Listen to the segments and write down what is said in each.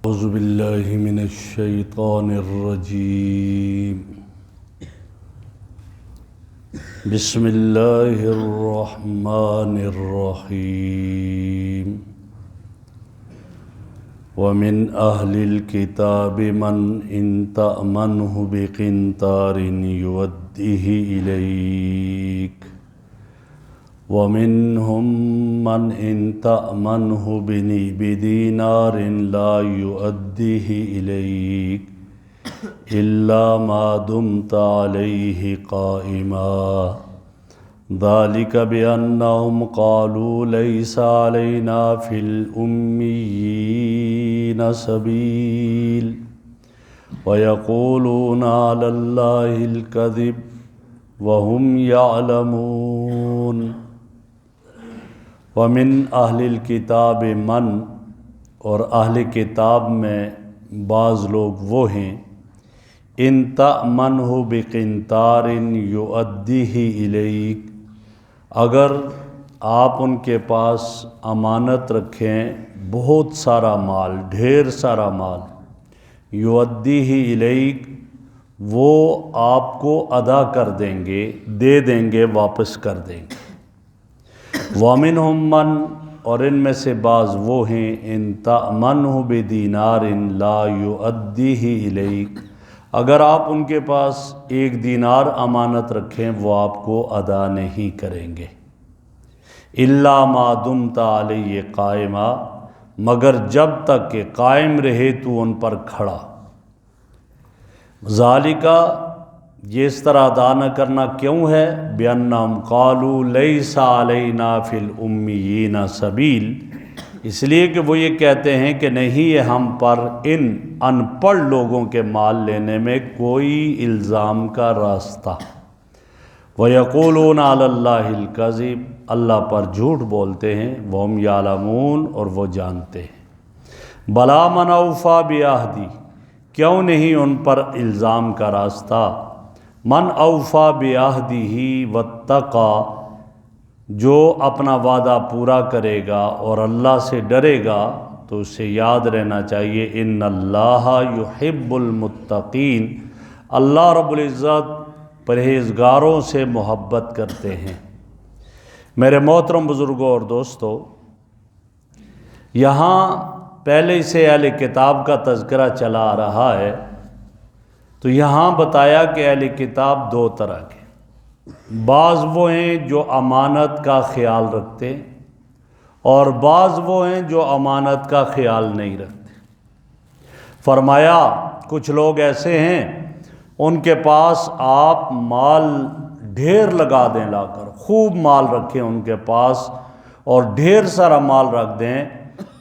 اعوذ باللہ من الشیطان الرجیم بسم اللہ الرحمن الرحیم ومن اہل الکتاب من ان تأمنہ بقنطار یؤدیہ الیک ومنهم من إن تأمنه بدينار لا يؤديه إليك إلا ما دمت عليه قائما ذلك بأنهم قالوا ليس علينا في الأميين سبيل ويقولون على الله الكذب وهم يعلمون ومن اہل الکتاب من، اور اہل کتاب میں بعض لوگ وہ ہیں، ان تأمنہ بقنطار یؤدیہ الیک، اگر آپ ان کے پاس امانت رکھیں بہت سارا مال، ڈھیر سارا مال، یؤدیہ الیک، وہ آپ کو ادا کر دیں گے، دے دیں گے، واپس کر دیں گے۔ وَمِنْهُمْ مَنْ، اور ان میں سے بعض وہ ہیں، ان تأمنہ بدینار لا یؤدیہ الیک، اگر آپ ان کے پاس 1 دینار امانت رکھیں وہ آپ کو ادا نہیں کریں گے، الا ما دمت علیہ قائما، مگر جب تک کہ قائم رہے تو ان پر کھڑا۔ ذالکہ، یہ اس طرح ادا نہ کرنا کیوں ہے؟ بِأَنَّهُمْ قَالُوا لَيْسَ عَلَيْنَا فِي الْأُمِّيِّينَ سَبِيلٌ، اس لیے کہ وہ یہ کہتے ہیں کہ نہیں ہے ہم پر ان ان پڑھ لوگوں کے مال لینے میں کوئی الزام کا راستہ۔ وَيَقُولُونَ عَلَى اللَّهِ الْكَذِبَ، اللہ پر جھوٹ بولتے ہیں، وَهُمْ يَعْلَمُونَ، اور وہ جانتے ہیں۔ بَلَا مَنْ أَوْفَىٰ بِعَهْدِهِ، کیوں نہیں ان پر الزام کا راستہ؟ من اوفیٰ بعہدہ واتقیٰ، جو اپنا وعدہ پورا کرے گا اور اللہ سے ڈرے گا، تو اسے یاد رہنا چاہیے ان اللہ یحب المتقین، اللہ رب العزت پرہیزگاروں سے محبت کرتے ہیں۔ میرے محترم بزرگوں اور دوستو، یہاں پہلے سے اہل کتاب کا تذکرہ چلا آ رہا ہے، تو یہاں بتایا کہ اہل کتاب 2 طرح کے، بعض وہ ہیں جو امانت کا خیال رکھتے اور بعض وہ ہیں جو امانت کا خیال نہیں رکھتے۔ فرمایا کچھ لوگ ایسے ہیں ان کے پاس آپ مال ڈھیر لگا دیں، لا کر خوب مال رکھیں ان کے پاس اور ڈھیر سارا مال رکھ دیں،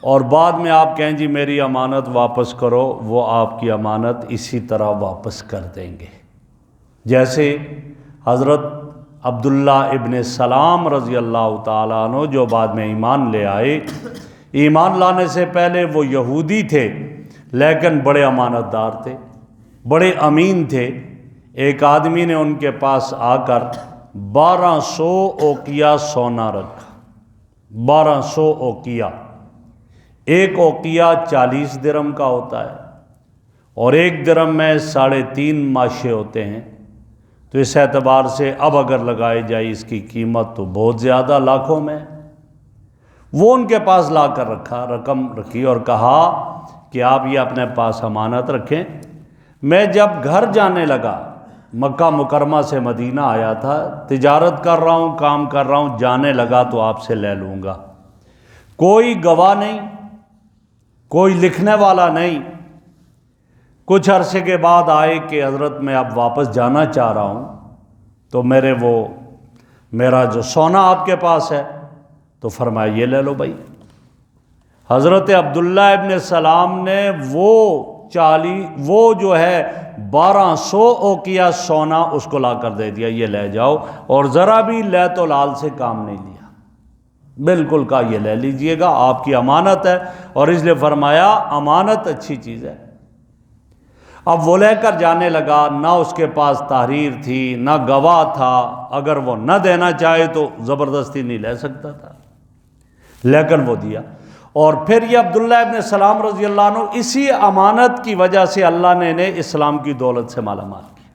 اور بعد میں آپ کہیں جی میری امانت واپس کرو، وہ آپ کی امانت اسی طرح واپس کر دیں گے۔ جیسے حضرت عبداللہ ابن سلام رضی اللہ تعالیٰ عنہ، جو بعد میں ایمان لے آئے، ایمان لانے سے پہلے وہ یہودی تھے لیکن بڑے امانت دار تھے، بڑے امین تھے۔ ایک آدمی نے ان کے پاس آ کر 1200 اوقیہ سونا رکھا، 1200 اوقیہ، ایک اوقیہ 40 درہم کا ہوتا ہے اور 1 درہم میں 3.5 ماشے ہوتے ہیں، تو اس اعتبار سے اب اگر لگائی جائے اس کی قیمت تو بہت زیادہ، لاکھوں میں۔ وہ ان کے پاس لا کر رکھا، رقم رکھی اور کہا کہ آپ یہ اپنے پاس امانت رکھیں، میں جب گھر جانے لگا، مکہ مکرمہ سے مدینہ آیا تھا، تجارت کر رہا ہوں، کام کر رہا ہوں، جانے لگا تو آپ سے لے لوں گا۔ کوئی گواہ نہیں، کوئی لکھنے والا نہیں۔ کچھ عرصے کے بعد آئے کہ حضرت میں اب واپس جانا چاہ رہا ہوں، تو میرا جو سونا آپ کے پاس ہے، تو فرمایا یہ لے لو بھائی۔ حضرت عبداللہ ابن سلام نے وہ جو ہے 1200 اوقیہ سونا اس کو لا کر دے دیا، یہ لے جاؤ، اور ذرا بھی لیت و لال سے کام نہیں لیا، بالکل کہا یہ لے لیجئے گا، آپ کی امانت ہے، اور اس لیے فرمایا امانت اچھی چیز ہے۔ اب وہ لے کر جانے لگا، نہ اس کے پاس تحریر تھی، نہ گواہ تھا، اگر وہ نہ دینا چاہے تو زبردستی نہیں لے سکتا تھا، لیکن وہ دیا۔ اور پھر یہ عبداللہ ابن سلام رضی اللہ عنہ اسی امانت کی وجہ سے اللہ نے انہیں اسلام کی دولت سے مالا مال کیا،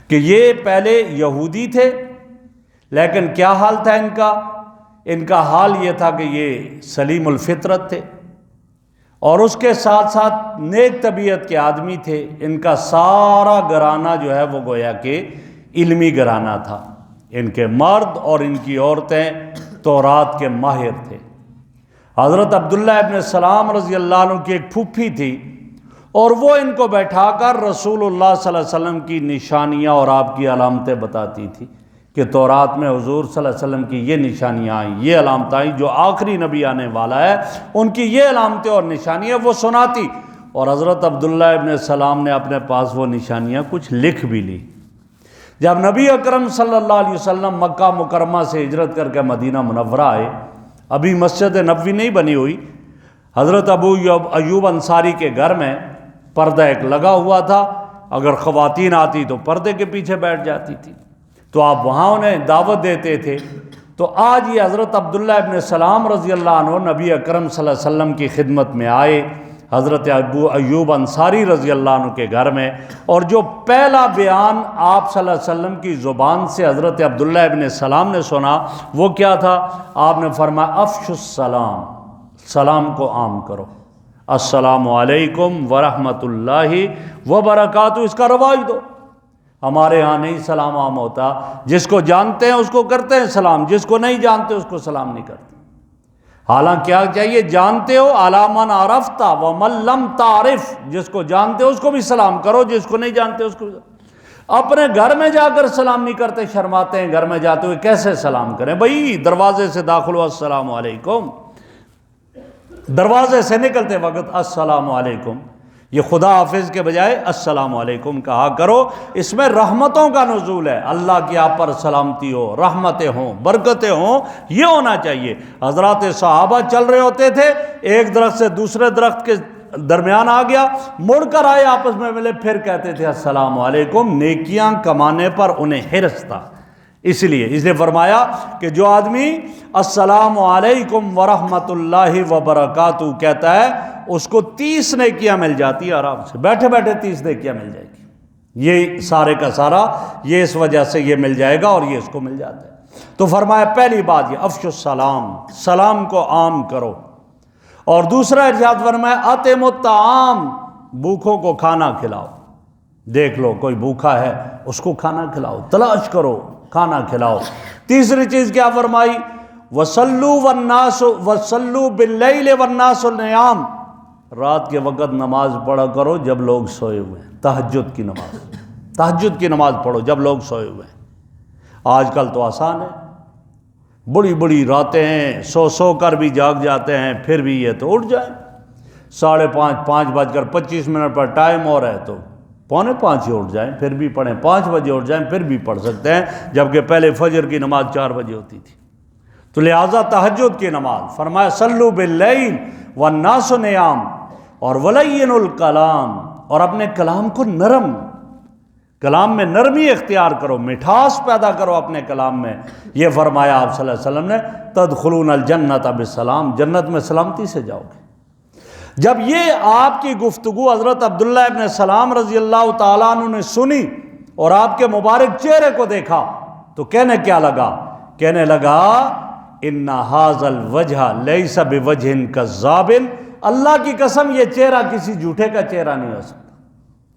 کہ یہ پہلے یہودی تھے لیکن کیا حال تھا ان کا حال یہ تھا کہ یہ سلیم الفطرت تھے، اور اس کے ساتھ ساتھ نیک طبیعت کے آدمی تھے۔ ان کا سارا گھرانہ جو ہے وہ گویا کہ علمی گھرانہ تھا، ان کے مرد اور ان کی عورتیں تورات کے ماہر تھے۔ حضرت عبداللہ ابن سلام رضی اللہ عنہ کی ایک پھوپھی تھی، اور وہ ان کو بیٹھا کر رسول اللہ صلی اللہ علیہ وسلم کی نشانیاں اور آپ کی علامتیں بتاتی تھی کہ تورات میں حضور صلی اللہ علیہ وسلم کی یہ نشانیاں آئیں، یہ علامتیں آئیں، جو آخری نبی آنے والا ہے ان کی یہ علامتیں اور نشانیاں وہ سناتی، اور حضرت عبداللہ ابن سلام نے اپنے پاس وہ نشانیاں کچھ لکھ بھی لی۔ جب نبی اکرم صلی اللہ علیہ وسلم مکہ مکرمہ سے ہجرت کر کے مدینہ منورہ آئے، ابھی مسجد نبوی نہیں بنی ہوئی، حضرت ابو ایوب انصاری کے گھر میں پردہ ایک لگا ہوا تھا، اگر خواتین آتی تو پردے کے پیچھے بیٹھ جاتی تھی، تو آپ وہاں انہیں دعوت دیتے تھے۔ تو آج یہ حضرت عبداللہ ابن سلام رضی اللہ عنہ نبی اکرم صلی اللہ علیہ وسلم کی خدمت میں آئے، حضرت ابو ایوب انصاری رضی اللہ عنہ کے گھر میں، اور جو پہلا بیان آپ صلی اللہ علیہ وسلم کی زبان سے حضرت عبداللہ ابن سلام نے سنا وہ کیا تھا؟ آپ نے فرمایا افشوا السلام، سلام کو عام کرو، السلام علیکم ورحمۃ اللہ وبرکاتہ، اس کا رواج دو۔ ہمارے ہاں نہیں سلام عام ہوتا، جس کو جانتے ہیں اس کو کرتے ہیں سلام، جس کو نہیں جانتے اس کو سلام نہیں کرتے۔ حالانکہ کیا چاہیے؟ جانتے ہو علی من عرفت ومن لم تعرف، جس کو جانتے ہو اس کو بھی سلام کرو، جس کو نہیں جانتے اس کو بھی۔ اپنے گھر میں جا کر سلام نہیں کرتے، شرماتے ہیں، گھر میں جاتے ہوئے کیسے سلام کریں؟ بھائی دروازے سے داخل ہو السلام علیکم، دروازے سے نکلتے وقت السلام علیکم، یہ خدا حافظ کے بجائے السلام علیکم کہا کرو۔ اس میں رحمتوں کا نزول ہے، اللہ کی آپ پر سلامتی ہو، رحمتیں ہوں، برکتیں ہوں، یہ ہونا چاہیے۔ حضرات صحابہ چل رہے ہوتے تھے، ایک درخت سے دوسرے درخت کے درمیان آ گیا، مڑ کر آئے، آپس میں ملے، پھر کہتے تھے السلام علیکم۔ نیکیاں کمانے پر انہیں حرص تھا، اس لیے فرمایا کہ جو آدمی السلام علیکم ورحمۃ اللہ وبرکاتہ کہتا ہے اس کو 30 نیکیاں مل جاتی ہے، آرام سے بیٹھے بیٹھے 30 نیکیاں مل جائے گی۔ یہ سارے کا سارا یہ اس وجہ سے یہ مل جائے گا، اور یہ اس کو مل جاتا ہے۔ تو فرمایا پہلی بات یہ افشوا السلام، سلام کو عام کرو، اور دوسرا ارشاد فرمایا اطعموا الطعام، بھوکوں کو کھانا کھلاؤ۔ دیکھ لو کوئی بھوکا ہے اس کو کھانا کھلاؤ، تلاش کرو کھانا کھلاؤ۔ تیسری چیز کیا فرمائی؟ وصلوا باللیل والناس نیام، رات کے وقت نماز پڑھا کرو جب لوگ سوئے ہوئے ہیں، تہجد کی نماز، تہجد کی نماز پڑھو جب لوگ سوئے ہوئے ہیں۔ آج کل تو آسان ہے، بڑی بڑی راتیں ہیں، سو کر بھی جاگ جاتے ہیں، پھر بھی یہ تو اٹھ جائیں 5:30 5:25 پر ٹائم ہو رہا ہے تو 4:45 ہی اٹھ جائیں، پھر بھی پڑھیں، 5 بجے اٹھ جائیں پھر بھی پڑھ سکتے ہیں، جبکہ پہلے فجر کی نماز 4 بجے ہوتی تھی۔ تو لہٰذا تہجد کی نماز، فرمایا صلوا باللیل والناس نیام، اور ولین الکلام، اور اپنے کلام کو نرم، کلام میں نرمی اختیار کرو، مٹھاس پیدا کرو اپنے کلام میں۔ یہ فرمایا آپ صلی اللہ علیہ وسلم نے تدخلون الجنت بسلام، جنت میں سلامتی سے جاؤ گے۔ جب یہ آپ کی گفتگو حضرت عبداللہ ابن سلام رضی اللہ تعالیٰ عنہ نے سنی اور آپ کے مبارک چہرے کو دیکھا تو کہنے کیا لگا؟ کہنے لگا ان ھذا الوجہ لیس بوجہ کذاب، اللہ کی قسم یہ چہرہ کسی جھوٹے کا چہرہ نہیں ہو سکتا،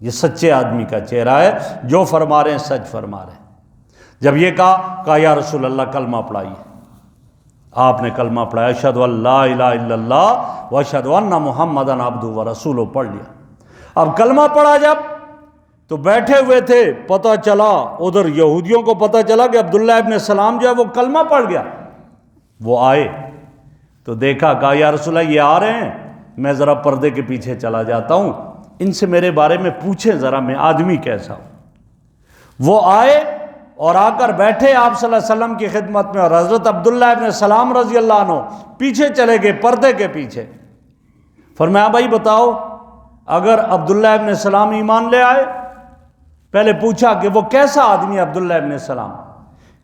یہ سچے آدمی کا چہرہ ہے، جو فرما رہے ہیں سچ فرما رہے ہیں۔ جب یہ کہا یا رسول اللہ کلمہ پڑھائیے، آپ نے کلمہ پڑھایا، اشہد ان لا الہ الا اللہ واشہد ان محمدًا عبدہ ورسولہ، پڑھ لیا۔ اب کلمہ پڑھا جب تو بیٹھے ہوئے تھے، پتہ چلا ادھر یہودیوں کو پتہ چلا کہ عبداللہ ابن سلام جو ہے وہ کلمہ پڑھ گیا۔ وہ آئے تو دیکھا، کہا یا رسول اللہ یہ آ رہے ہیں، میں ذرا پردے کے پیچھے چلا جاتا ہوں، ان سے میرے بارے میں پوچھیں ذرا میں آدمی کیسا ہوں۔ وہ آئے اور آ کر بیٹھے آپ صلی اللہ علیہ وسلم کی خدمت میں، اور حضرت عبداللہ ابن سلام رضی اللہ عنہ پیچھے چلے گئے پردے کے پیچھے۔ فرمایا بھائی بتاؤ، اگر عبداللہ ابن سلام ایمان لے آئے، پہلے پوچھا کہ وہ کیسا آدمی عبداللہ ابن سلام،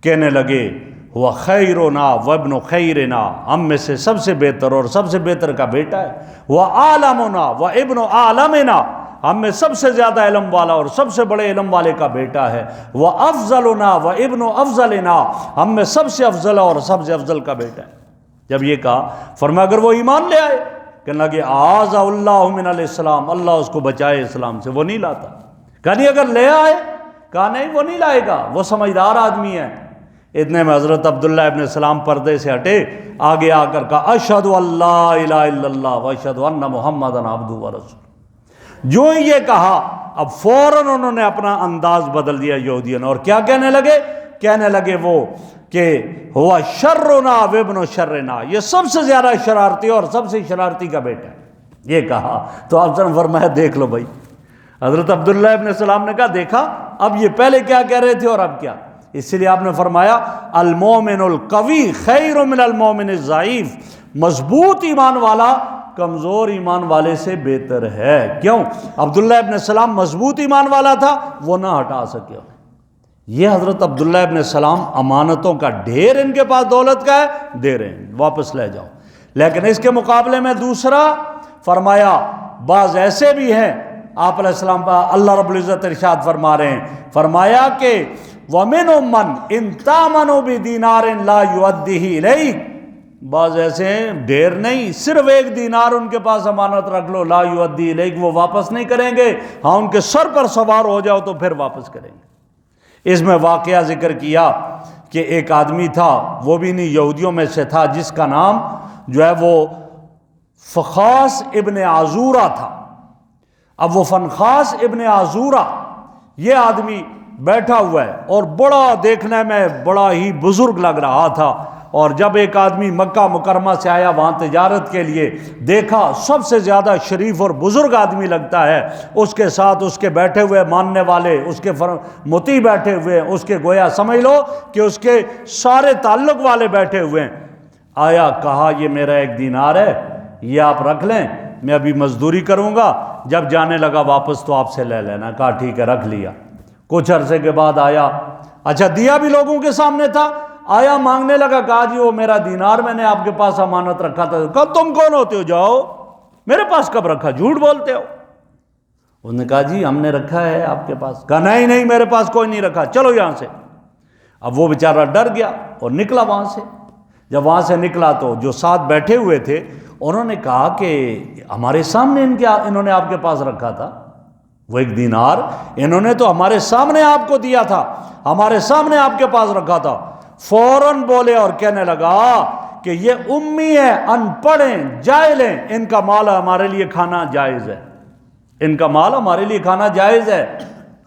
کہنے لگے ہوا خیرنا وابن خیرنا، ہم میں سے سب سے بہتر اور سب سے بہتر کا بیٹا ہے، وہ عالمنا وابن عالمنا، ہم میں سب سے زیادہ علم والا اور سب سے بڑے علم والے کا بیٹا ہے، وہ افضلنا وابن افضلنا، ہم میں سب سے افضل اور سب سے افضل کا بیٹا ہے۔ جب یہ کہا فرمایا اگر وہ ایمان لے آئے، کہنے لگے اعاذ اللہ من الاسلام، اللہ اس کو بچائے اسلام سے، وہ نہیں لاتا۔ کہا نہیں اگر لے آئے، کہا نہیں وہ نہیں لائے گا، وہ سمجھدار آدمی ہے۔ اتنے میں حضرت عبداللہ ابن سلام پردے سے ہٹے، آگے آ کر کہا اشہد ان لا الہ الا اللہ واشہد ان محمدًا عبدہ ورسولہ۔ جو ہی یہ کہا اب فوراً انہوں نے اپنا انداز بدل دیا یہودیوں نے، اور کیا کہنے لگے؟ کہنے لگے وہ کہ ہوا شرنا وابن شرنا، یہ سب سے زیادہ شرارتی اور سب سے شرارتی کا بیٹا ہے۔ یہ کہا تو آپ نے فرمایا دیکھ لو بھائی، حضرت عبداللہ ابن سلام نے کہا دیکھا اب یہ پہلے کیا کہہ رہے تھے اور اب کیا۔ اس لیے آپ نے فرمایا المومن القوی خیر من المومن الضعیف، مضبوط ایمان والا کمزور ایمان والے سے بہتر ہے۔ کیوں؟ عبداللہ ابن سلام مضبوط ایمان والا تھا، وہ نہ ہٹا سکے۔ یہ حضرت عبداللہ ابن سلام امانتوں کا ڈھیر ان کے پاس دولت کا ہے، دے رہے ہیں واپس لے جاؤ، لیکن اس کے مقابلے میں دوسرا فرمایا بعض ایسے بھی ہیں، آپ علیہ السلام پر اللہ رب العزت ارشاد فرما رہے ہیں، فرمایا کہ وَمِنْهُمْ مَنْ إِنْ تَأْمَنُوا بِدِينَارٍ لَا يُؤَدِّهِ إِلَيْكَ، بعض ایسے ہیں ڈھیر نہیں، صرف 1 دینار ان کے پاس امانت رکھ لو، لا يُؤَدِّي إِلَيْكَ، وہ واپس نہیں کریں گے، ہاں ان کے سر پر سوار ہو جاؤ تو پھر واپس کریں گے۔ اس میں واقعہ ذکر کیا کہ ایک آدمی تھا، وہ بھی نہیں یہودیوں میں سے تھا، جس کا نام جو ہے وہ فخاس ابن عزورہ تھا۔ اب وہ فنخاس ابن عزورہ یہ آدمی بیٹھا ہوا ہے اور بڑا دیکھنے میں بڑا ہی بزرگ لگ رہا تھا، اور جب ایک آدمی مکہ مکرمہ سے آیا وہاں تجارت کے لیے، دیکھا سب سے زیادہ شریف اور بزرگ آدمی لگتا ہے، اس کے ساتھ اس کے بیٹھے ہوئے ماننے والے، اس کے مطیع بیٹھے ہوئے، اس کے گویا سمجھ لو کہ اس کے سارے تعلق والے بیٹھے ہوئے ہیں۔ آیا کہا یہ میرا 1 دینار ہے، یہ آپ رکھ لیں، میں ابھی مزدوری کروں گا، جب جانے لگا واپس تو آپ سے لے لینا۔ کہا ٹھیک ہے، رکھ لیا۔ کچھ عرصے کے بعد آیا، اچھا دیا بھی لوگوں کے سامنے تھا، آیا مانگنے لگا، کہا جی وہ میرا دینار میں نے آپ کے پاس امانت رکھا تھا۔ کہا تم کون ہوتے ہو؟ جاؤ، میرے پاس کب رکھا؟ جھوٹ بولتے ہو۔ انہوں نے کہا جی ہم نے رکھا ہے آپ کے پاس۔ کہا نہیں نہیں میرے پاس کوئی نہیں رکھا، چلو یہاں سے۔ اب وہ بیچارہ ڈر گیا اور نکلا وہاں سے۔ جب وہاں سے نکلا تو جو ساتھ بیٹھے ہوئے تھے انہوں نے کہا کہ ہمارے سامنے انہوں نے آپ کے پاس رکھا تھا وہ 1 دینار، انہوں نے تو ہمارے سامنے آپ کو دیا تھا، ہمارے سامنے آپ کے پاس رکھا تھا۔ فوراً بولے اور کہنے لگا کہ یہ امی ہیں، ان پڑھ ہیں، جاہل ہیں، ان کا مال ہمارے لیے کھانا جائز ہے، ان کا مال ہمارے لیے کھانا جائز ہے،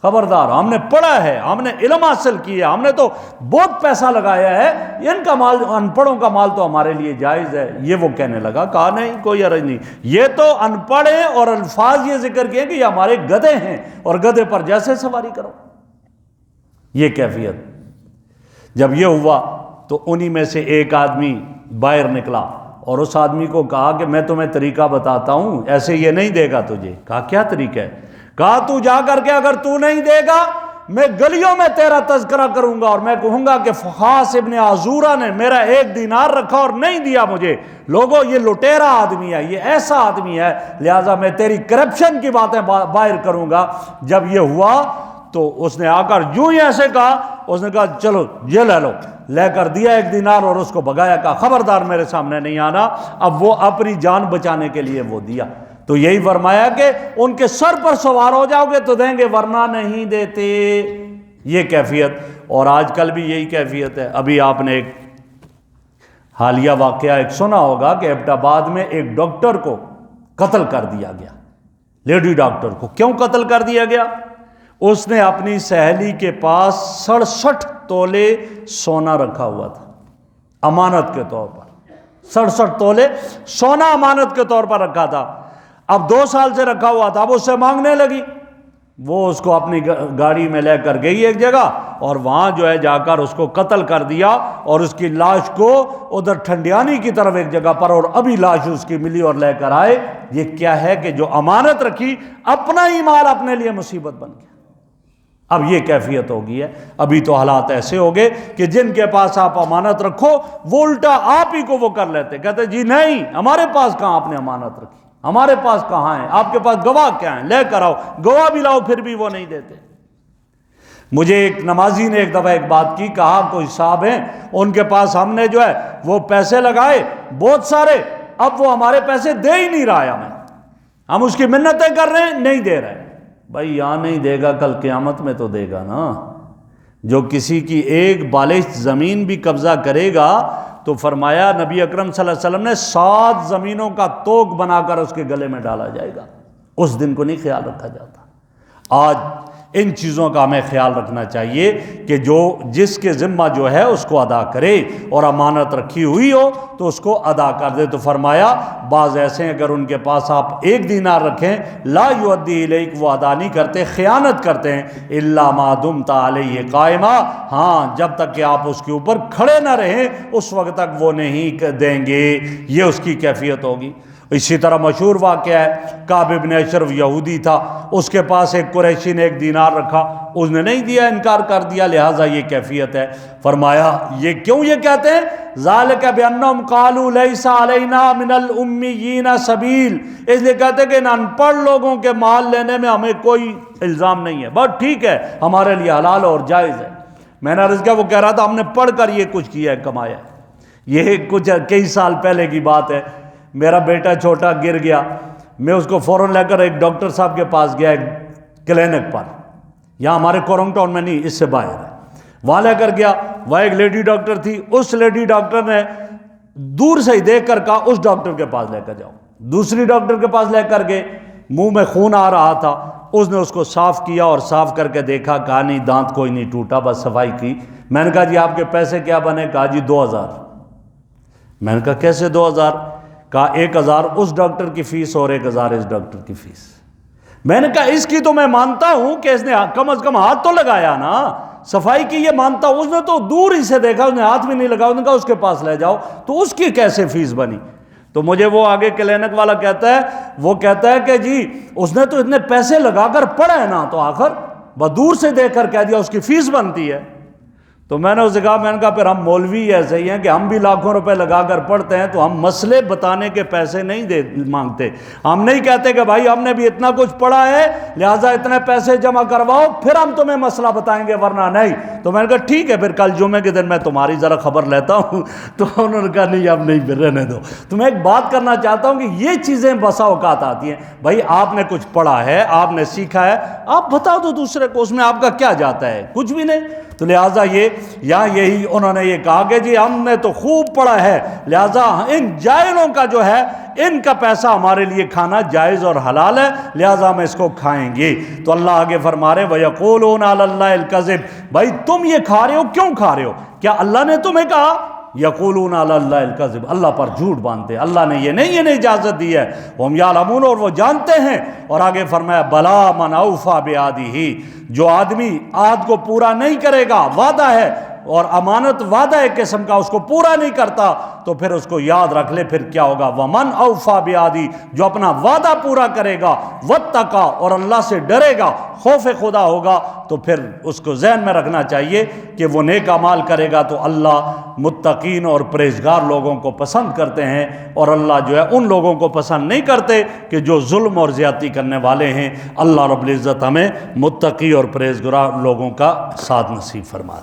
خبردار، ہم نے پڑھا ہے، ہم نے علم حاصل کیا، ہم نے تو بہت پیسہ لگایا ہے، ان کا مال، ان پڑھوں کا مال تو ہمارے لیے جائز ہے۔ یہ وہ کہنے لگا، کہا نہیں کوئی حرج نہیں، یہ تو ان پڑھ ہیں اور الفاظ یہ ذکر کیے کہ یہ ہمارے گدھے ہیں اور گدھے پر جیسے سواری کرو۔ یہ کیفیت۔ جب یہ ہوا تو انہی میں سے ایک آدمی باہر نکلا اور اس آدمی کو کہا کہ میں تمہیں طریقہ بتاتا ہوں، ایسے یہ نہیں دے گا تجھے۔ کہا کیا طریقہ ہے؟ کہا تو جا کر کے اگر تو نہیں دے گا میں گلیوں میں تیرا تذکرہ کروں گا اور میں کہوں گا کہ فخاس ابن عزورہ نے میرا 1 دینار رکھا اور نہیں دیا مجھے، لوگوں یہ لٹیرا آدمی ہے، یہ ایسا آدمی ہے، لہٰذا میں تیری کرپشن کی باتیں باہر کروں گا۔ جب یہ ہوا تو اس نے آ کر یوں ہی ایسے کہا، اس نے کہا چلو یہ لے لو، لے کر دیا 1 دینار اور اس کو بھگایا، کہا خبردار میرے سامنے نہیں آنا۔ اب وہ اپنی جان بچانے کے لیے وہ دیا۔ تو یہی فرمایا کہ ان کے سر پر سوار ہو جاؤ گے تو دیں گے ورنہ نہیں دیتے۔ یہ کیفیت، اور آج کل بھی یہی کیفیت ہے۔ ابھی آپ نے ایک حالیہ واقعہ ایک سنا ہوگا کہ ایبٹ آباد میں ایک ڈاکٹر کو قتل کر دیا گیا، لیڈی ڈاکٹر کو۔ کیوں قتل کر دیا گیا؟ اس نے اپنی سہیلی کے پاس 67 تولے سونا رکھا ہوا تھا امانت کے طور پر، 67 تولے سونا امانت کے طور پر رکھا تھا۔ اب 2 سال سے رکھا ہوا تھا، اب اس سے مانگنے لگی۔ وہ اس کو اپنی گاڑی میں لے کر گئی ایک جگہ اور وہاں جو ہے جا کر اس کو قتل کر دیا، اور اس کی لاش کو ادھر ٹھنڈیانی کی طرف ایک جگہ پر، اور ابھی لاش اس کی ملی اور لے کر آئے۔ یہ کیا ہے کہ جو امانت رکھی، اپنا ہی مال اپنے لیے مصیبت بن گیا، اب یہ کیفیت ہوگی ہے. ابھی تو حالات ایسے ہو گئے کہ جن کے پاس آپ امانت رکھو وہ الٹا آپ ہی کو وہ کر لیتے, کہتے جی نہیں ہمارے پاس کہاں آپ نے امانت رکھی, ہمارے پاس کہاں ہے, آپ کے پاس گواہ کیا ہیں, لے کر آؤ, گواہ بھی لاؤ پھر بھی وہ نہیں دیتے. مجھے ایک نمازی نے ایک دفعہ ایک بات کی, کہا کوئی صاحب ہیں ان کے پاس ہم نے جو ہے وہ پیسے لگائے بہت سارے, اب وہ ہمارے پیسے دے ہی نہیں رہا ہے, ہم اس کی منتیں کر رہے ہیں نہیں دے رہے. بھائی یہاں نہیں دے گا کل قیامت میں تو دے گا نا. جو کسی کی ایک بالشت زمین بھی قبضہ کرے گا تو فرمایا نبی اکرم صلی اللہ علیہ وسلم نے 7 زمینوں کا توق بنا کر اس کے گلے میں ڈالا جائے گا. اس دن کو نہیں خیال رکھا جاتا. آج ان چیزوں کا ہمیں خیال رکھنا چاہیے کہ جو جس کے ذمہ جو ہے اس کو ادا کرے, اور امانت رکھی ہوئی ہو تو اس کو ادا کر دے. تو فرمایا بعض ایسے اگر ان کے پاس آپ 1 دینار رکھیں, لا یؤدی الیک, وہ ادا نہیں کرتے, خیانت کرتے ہیں, الا ما دمت علیہ قائما, ہاں جب تک کہ آپ اس کے اوپر کھڑے نہ رہیں اس وقت تک وہ نہیں دیں گے. یہ اس کی کیفیت ہوگی. اسی طرح مشہور واقعہ ہے, کعب ابن اشرف یہودی تھا, اس کے پاس ایک قریشی نے 1 دینار رکھا, اس نے نہیں دیا, انکار کر دیا, لہٰذا یہ کیفیت ہے. فرمایا یہ کیوں یہ کہتے ہیں, ذالک بانہم قالوا لیس علینا من الامیین سبیل, اس لیے کہتے ہیں کہ ان ان پڑھ لوگوں کے مال لینے میں ہمیں کوئی الزام نہیں ہے, بس ٹھیک ہے ہمارے لیے حلال اور جائز ہے. میں نے عرض کیا, وہ کہہ رہا تھا ہم نے پڑھ کر یہ کچھ کیا ہے, کمایا ہے. یہ کچھ کئی سال پہلے کی بات ہے. میرا بیٹا چھوٹا گر گیا, میں اس کو فوراً لے کر ایک ڈاکٹر صاحب کے پاس گیا, ایک کلینک پر, یہاں ہمارے کورنگ ٹاؤن میں نہیں, اس سے باہر ہے, وہاں لے کر گیا. وہاں ایک لیڈی ڈاکٹر تھی, اس لیڈی ڈاکٹر نے دور سے ہی دیکھ کر کہا اس ڈاکٹر کے پاس لے کر جاؤ. دوسری ڈاکٹر کے پاس لے کر گئے, منہ میں خون آ رہا تھا, اس نے اس کو صاف کیا اور صاف کر کے دیکھا, کہا نہیں دانت کوئی نہیں ٹوٹا, بس صفائی کی. میں نے کہا جی آپ کے پیسے کیا بنے, کہا جی 2000. میں نے کہا کیسے 2000, کہا 1000 اس ڈاکٹر کی فیس اور 1000 اس ڈاکٹر کی فیس. میں نے کہا اس کی تو میں مانتا ہوں کہ اس نے کم از کم ہاتھ تو لگایا نا, صفائی کی یہ مانتا ہوں, اس نے تو دور ہی سے دیکھا, اس نے ہاتھ بھی نہیں لگایا, اس نے کہا اس کے پاس لے جاؤ, تو اس کی کیسے فیس بنی. تو مجھے وہ آگے کلینک والا کہتا ہے, وہ کہتا ہے کہ جی اس نے تو اتنے پیسے لگا کر پڑھا ہے نا, تو آخر بس دور سے دیکھ کر کہہ دیا اس کی فیس بنتی ہے. تو میں نے اسے کہا, میں نے کہا پھر ہم مولوی ایسے ہی ہیں کہ ہم بھی لاکھوں روپے لگا کر پڑھتے ہیں, تو ہم مسئلے بتانے کے پیسے نہیں مانگتے. ہم نہیں کہتے کہ بھائی ہم نے بھی اتنا کچھ پڑھا ہے لہٰذا اتنے پیسے جمع کرواؤ پھر ہم تمہیں مسئلہ بتائیں گے, ورنہ نہیں. تو میں نے کہا ٹھیک ہے پھر کل جمعے کے دن میں تمہاری ذرا خبر لیتا ہوں. تو انہوں نے کہا نہیں اب نہیں, پھر رہنے دو. تو میں ایک بات کرنا چاہتا ہوں کہ یہ چیزیں بسا اوقات آتی ہیں. بھائی آپ نے کچھ پڑھا ہے, آپ نے سیکھا ہے, آپ بتا دو دوسرے کو, اس میں آپ کا کیا جاتا ہے, کچھ بھی نہیں. تو لہٰذا یہی انہوں نے یہ کہا کہ جی ہم نے تو خوب پڑھا ہے, لہٰذا ان جاہلوں کا جو ہے ان کا پیسہ ہمارے لیے کھانا جائز اور حلال ہے, لہٰذا ہم اس کو کھائیں گے. تو اللہ آگے فرما رہے وَيَقُولُونَ عَلَى اللَّهِ الْكَذِبَ, بھائی تم یہ کھا رہے ہو, کیوں کھا رہے ہو, کیا اللہ نے تمہیں کہا؟ یقولون علی اللہ الکذب, اللہ پر جھوٹ باندھتے, اللہ نے یہ نہیں اجازت دی ہے. ہم یعلمون, اور وہ جانتے ہیں. اور آگے فرمایا بلا من اوفی بعہدہ, جو آدمی عہد کو پورا نہیں کرے گا, وعدہ ہے اور امانت وعدہ ایک قسم کا, اس کو پورا نہیں کرتا تو پھر اس کو یاد رکھ لے پھر کیا ہوگا. ومن اوفی بعہدہ, جو اپنا وعدہ پورا کرے گا, واتقی, اور اللہ سے ڈرے گا, خوف خدا ہوگا, تو پھر اس کو ذہن میں رکھنا چاہیے کہ وہ نیک اعمال کرے گا تو اللہ متقین اور پرہیزگار لوگوں کو پسند کرتے ہیں, اور اللہ جو ہے ان لوگوں کو پسند نہیں کرتے کہ جو ظلم اور زیادتی کرنے والے ہیں. اللہ رب العزت ہمیں متقی اور پرہیزگار لوگوں کا ساتھ نصیب فرما.